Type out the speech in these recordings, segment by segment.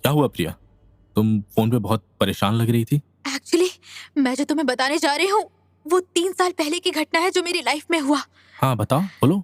क्या हुआ प्रिया? तुम फोन पे बहुत परेशान लग रही थी। एक्चुअली मैं जो तुम्हें बताने जा रही हूँ वो 3 साल पहले की घटना है जो मेरी लाइफ में हुआ। हाँ बताओ, बोलो।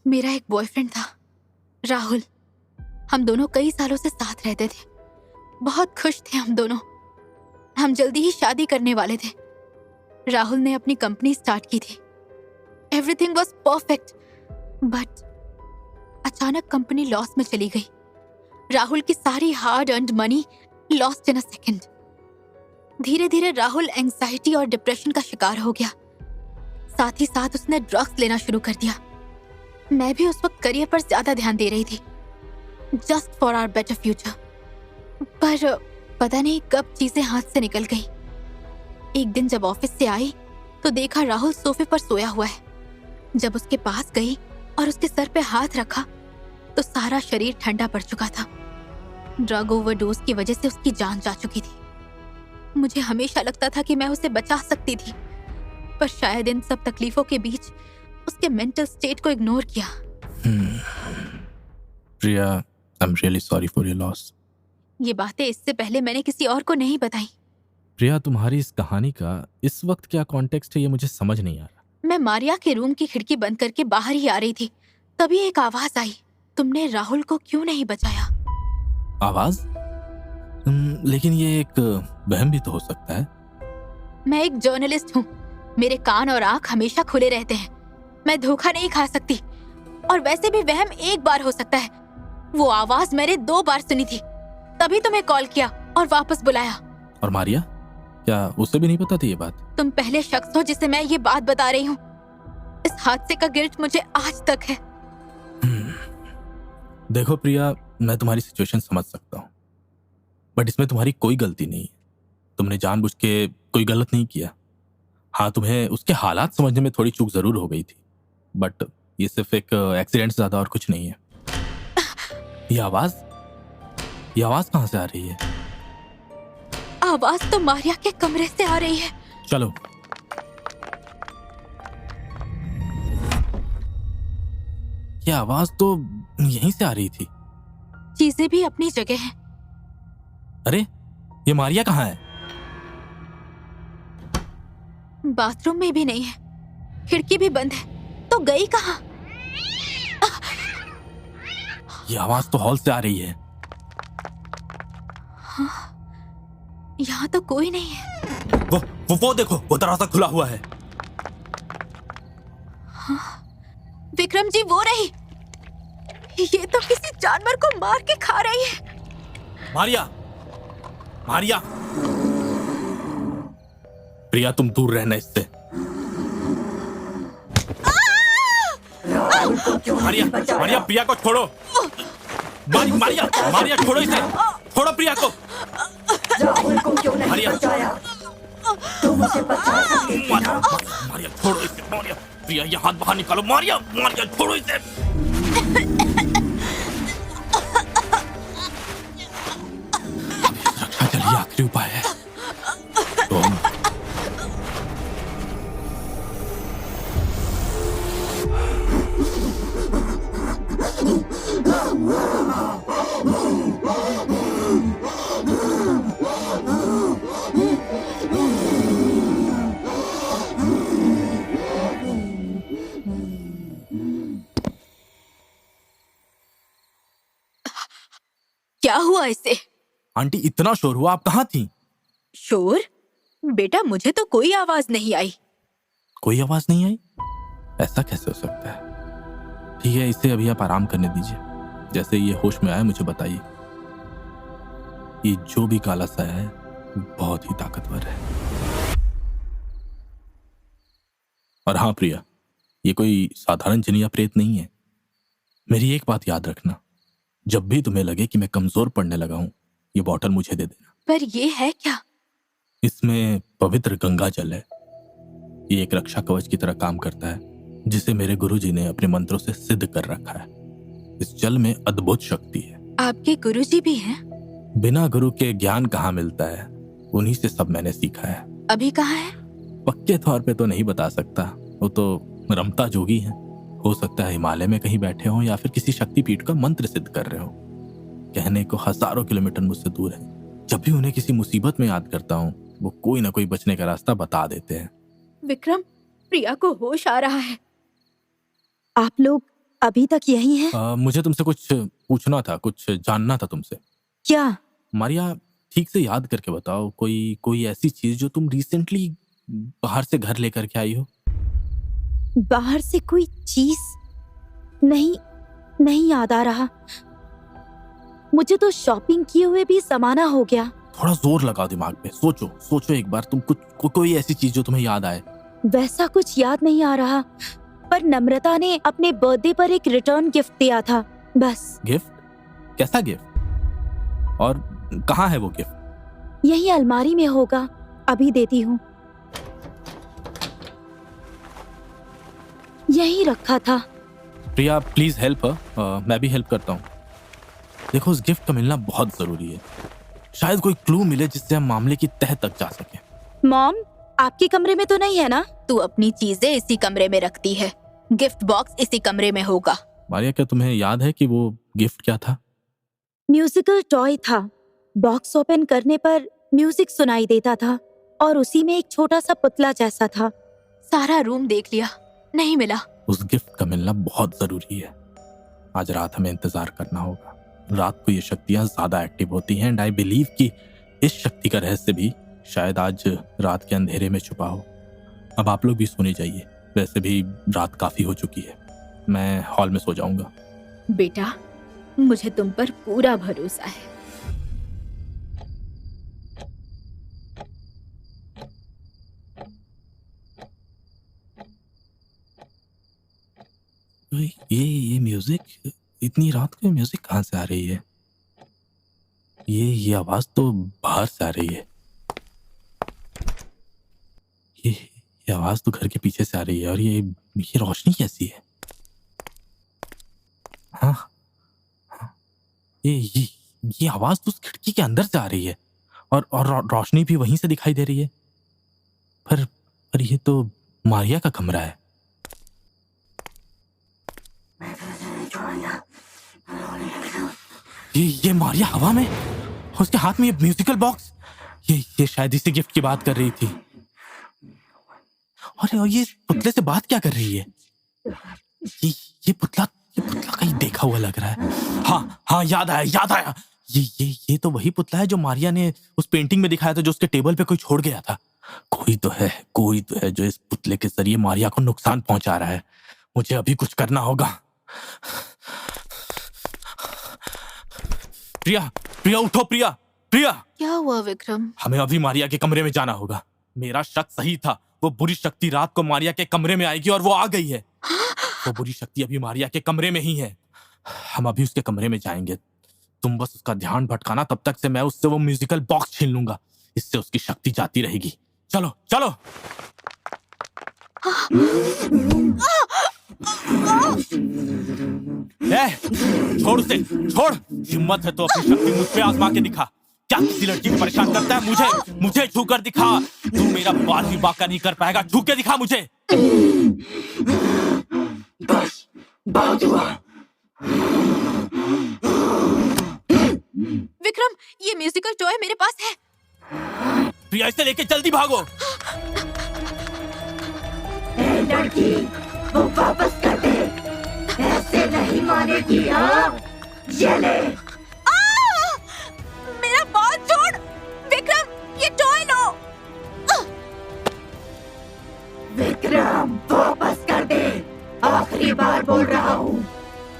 मेरा एक बॉयफ्रेंड था, राहुल। हम दोनों कई सालों से साथ रहते थे। बहुत खुश थे हम दोनों। हम जल्दी ही शादी करने वाले थे। राहुल ने अपनी कंपनी स्टार्ट की थी। एवरीथिंग वाज परफेक्ट, बट अचानक कंपनी लॉस में चली गई। राहुल की सारी hard earned money lost in a second. धीरे धीरे राहुल एंजाइटी और डिप्रेशन का शिकार हो गया। साथ ही साथ उसने ड्रग्स लेना शुरू कर दिया। मैं भी उस वक्त करियर पर ज्यादा ध्यान दे रही थी, just for our better future. पर पता नहीं कब चीजें हाथ से निकल गई। एक दिन जब ऑफिस से आई तो देखा राहुल सोफे पर सोया हुआ है। जब उसके पास गई और उसके सर पे हाथ रखा तो सारा शरीर ठंडा पड़ चुका था। ड्रग ओवरडोज की वजह से उसकी जान जा चुकी थी। मुझे हमेशा लगता था कि मैं उसे बचा सकती थी, पर शायद इन सब तकलीफों के बीच उसके मेंटल स्टेट को इग्नोर किया। Priya, I am really sorry for your loss. ये बातें इससे पहले मैंने किसी और को नहीं बताई। प्रिया, तुम्हारी इस कहानी का इस वक्त क्या कॉन्टेक्स्ट है ये मुझे समझ नहीं आ रहा। मैं मारिया के रूम की खिड़की बंद करके बाहर ही आ रही थी, तभी एक आवाज आई, तुमने राहुल को क्यों नहीं बचाया? आवाज? लेकिन ये एक वहम भी तो हो सकता है। मैं एक जर्नलिस्ट हूँ, मेरे कान और आंख हमेशा खुले रहते हैं। मैं धोखा नहीं खा सकती। और वैसे भी वहम एक बार हो सकता है। वो आवाज मैंने 2 बार सुनी थी, तभी तुम्हें कॉल किया और वापस बुलाया। और मारिया, क्या उसे भी नहीं पता थी ये बात? तुम पहले शख्स हो जिसे मैं ये बात बता रही हूँ। इस हादसे का गिल्ट मुझे आज तक है। देखो प्रिया, मैं तुम्हारी सिचुएशन समझ सकता हूँ, बट इसमें तुम्हारी कोई गलती नहीं है। तुमने जानबूझ के कोई गलत नहीं किया। हाँ, तुम्हें उसके हालात समझने में थोड़ी चूक जरूर हो गई थी, बट ये सिर्फ एक एक्सीडेंट से ज्यादा और कुछ नहीं है। ये आवाज कहाँ से आ रही है? आवाज तो मारिया के कमरे से आ रही है। चलो। ये आवाज तो यहीं से आ रही थी। चीजें भी अपनी जगह हैं। अरे, ये मारिया कहाँ है? बाथरूम में भी नहीं है, खिड़की भी बंद है, तो गई कहाँ? ये आवाज तो हॉल से आ रही है। यहाँ तो कोई नहीं है। वो देखो, वो दरवाजा खुला हुआ है। विक्रम जी, वो रही। ये तो किसी जानवर को मार के खा रही है। मारिया, प्रिया, तुम दूर रहना इससे। मारिया, प्रिया को छोड़ो। मारिया, छोड़ो इसे। छोड़ो प्रिया को। मारिया, मारिया, छोड़ो इसे। मारिया, प्रिया, ये हाथ बाहर निकालो। मारिया, छोड़ो इसे। रक्षा चलिए, आखिरी उपाय है। क्या हुआ इसे? आंटी, इतना शोर हुआ, आप कहाँ थी? शोर? बेटा, मुझे तो कोई आवाज नहीं आई। कोई आवाज नहीं आई? ऐसा कैसे हो सकता है? ठीक है, इसे अभी आप आराम करने दीजिए। जैसे ये होश में आए मुझे बताइए। ये जो भी काला साया है बहुत ही ताकतवर है। और हाँ प्रिया, ये कोई साधारण जिन या प्रेत नहीं है। मेरी एक बात याद रखना, जब भी तुम्हें लगे कि मैं कमजोर पड़ने लगा हूं, ये बॉटल मुझे दे देना। पर ये है क्या? इसमें पवित्र गंगा जल है। ये एक रक्षा कवच की तरह काम करता है, जिसे मेरे गुरुजी ने अपने मंत्रों से सिद्ध कर रखा है। इस जल में अद्भुत शक्ति है। आपके गुरुजी भी हैं? बिना गुरु के ज्ञान कहाँ मिलता है, उन्हीं से सब मैंने सीखा है। अभी कहाँ है? पक्के तौर पे तो नहीं बता सकता, वो तो रमता जोगी हैं। हो सकता है हिमालय में कहीं बैठे हो या फिर किसी शक्तिपीठ का मंत्र सिद्ध कर रहे हो। कहने को हजारों किलोमीटर मुझसे दूर है। जब भी उन्हें किसी मुसीबत में याद करता हूँ, वो कोई ना कोई बचने का रास्ता बता देते हैं। विक्रम, प्रिया को होश आ रहा है। आप लोग अभी तक यही हैं? मुझे तुमसे कुछ पूछना था, कुछ जानना था तुमसे। क्या? मारिया, ठीक से याद करके बताओ, कोई ऐसी चीज जो तुम रिसेंटली बाहर से घर लेकर के आई हो? बाहर से कोई चीज? नहीं याद आ रहा। मुझे तो शॉपिंग किए हुए भी जमाना हो गया। थोड़ा जोर लगाओ दिमाग पे, सोचो एक बार, तुम कोई ऐसी चीज जो तुम्हें याद आए। वैसा कुछ याद नहीं आ रहा, पर नम्रता ने अपने बर्थडे पर एक रिटर्न गिफ्ट दिया था, बस। गिफ्ट? कैसा गिफ्ट? और कहाँ है वो गिफ्ट? यही अलमारी में होगा, अभी देती हूँ। यही रखा था। प्रिया, प्लीज हेल्प। मैं भी हेल्प करता हूँ। देखो, उस गिफ्ट का मिलना बहुत जरूरी है। शायद कोई क्लू मिले जिससे हम मामले की तह तक जा सके। मॉम, आपके कमरे में तो नहीं है ना? तू अपनी चीजें इसी कमरे में रखती है, गिफ्ट बॉक्स इसी कमरे में होगा। मारिया, क्या तुम्हें याद है कि वो गिफ्ट क्या था? म्यूजिकल टॉय था। बॉक्स ओपन करने पर म्यूजिक सुनाई देता था और उसी में एक छोटा सा पुतला जैसा था। सारा रूम देख लिया, नहीं मिला। उस गिफ्ट का मिलना बहुत जरूरी है। आज रात हमें इंतजार करना होगा। रात को ये शक्तियां ज्यादा एक्टिव होती हैं एंड आई बिलीव कि इस शक्ति का रहस्य भी शायद आज रात के अंधेरे में छुपा हो। अब आप लोग भी सोने जाइए, वैसे भी रात काफी हो चुकी है। मैं हॉल में सो जाऊंगा। बेटा, मुझे तुम पर पूरा भरोसा है। ये म्यूजिक, इतनी रात को म्यूजिक कहाँ से आ रही है? ये आवाज तो बाहर से आ रही है। ये आवाज तो घर के पीछे से आ रही है। और ये रोशनी कैसी है? हाँ, हाँ, ये आवाज तो उस खिड़की के अंदर से आ रही है और रोशनी भी वहीं से दिखाई दे रही है। पर ये तो मारिया का कमरा है। ये मारिया हवा में, उसके हाथ में ये म्यूजिकल बॉक्स। ये शायद इसी गिफ्ट की बात कर रही थी। और ये पुतले से बात क्या कर रही है? ये पुतला कहीं देखा हुआ लग रहा है। हाँ, याद आया। ये तो वही पुतला है जो मारिया ने उस पेंटिंग में दिखाया था, जो उसके टेबल पे कोई छोड़ गया था। कोई तो है जो इस पुतले के जरिए मारिया को नुकसान पहुंचा रहा है। मुझे अभी कुछ करना होगा। प्रिया उठो। प्रिया। क्या हुआ विक्रम? हमें अभी मारिया के कमरे में जाना होगा। मेरा शक सही था, वो बुरी शक्ति रात को मारिया के कमरे में आएगी और वो आ गई है। वो बुरी शक्ति अभी मारिया के कमरे में ही है। हम अभी उसके कमरे में जाएंगे। तुम बस उसका ध्यान भटकाना, तब तक से मैं उससे वो म्यूजिकल बॉक्स छीन लूंगा। इससे उसकी शक्ति जाती रहेगी। चलो। छोड़ उसे, छोड़। हिम्मत है तो अपनी शक्ति मुझ पे आजमा के दिखा। क्या किसी लड़की को परेशान करता है? मुझे छू कर दिखा। तू मेरा बाल भी बांका नहीं कर पाएगा। छू के दिखा मुझे। बस बहुत हुआ। विक्रम, ये म्यूजिकल टॉय मेरे पास है। प्रिया, इसे लेके जल्दी भागो। लड़की, वो वापस कर दे। ऐसे नहीं मानेगी। ये ले। मेरा बाल छोड़। विक्रम, ये टॉय लो। विक्रम, वापस कर दे। आखिरी बार बोल रहा हूँ,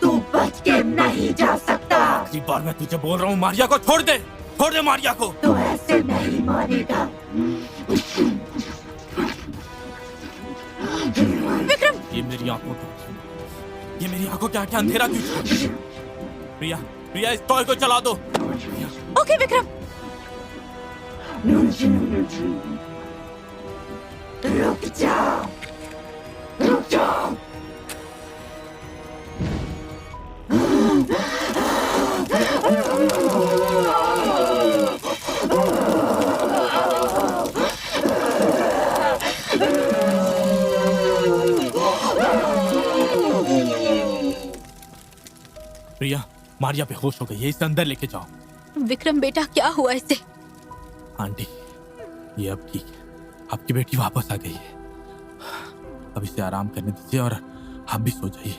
तू बच के नहीं जा सकता। आखिरी बार मैं तुझे बोल रहा हूँ, मारिया को छोड़ दे मारिया को। तू ऐसे नहीं मानेगा। विक्रम, ये मेरी आंखों के आगे अंधेरा क्यों छोड़? प्रिया, इस टॉय को चला दो। ओके विक्रम। रुक जाओ। मारिया बेहोश हो गई है, इसे अंदर लेके जाओ। विक्रम बेटा, क्या हुआ इसे? आंटी, ये अब ठीक है, आपकी बेटी वापस आ गई है। अब इसे आराम करने दीजिए और आप भी सो जाइए।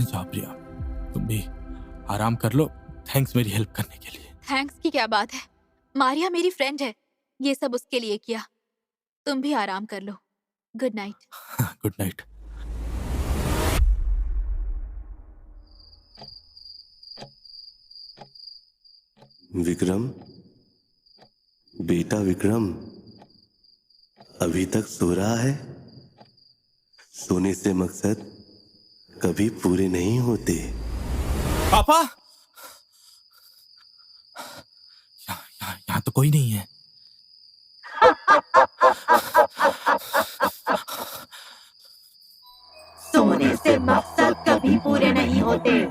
जाओ प्रिया, तुम भी आराम कर लो। थैंक्स मेरी हेल्प करने के लिए। थैंक्स की क्या बात है, मारिया मेरी फ्रेंड है, ये सब उसके लिए किया। तुम भी आराम कर लो। Good night. Good night. Vikram, बेटा विक्रम, अभी तक सो रहा है? सोने से मकसद कभी पूरे नहीं होते। पापा, यहाँ तो कोई नहीं है। सोने से मकसद कभी पूरे नहीं होते।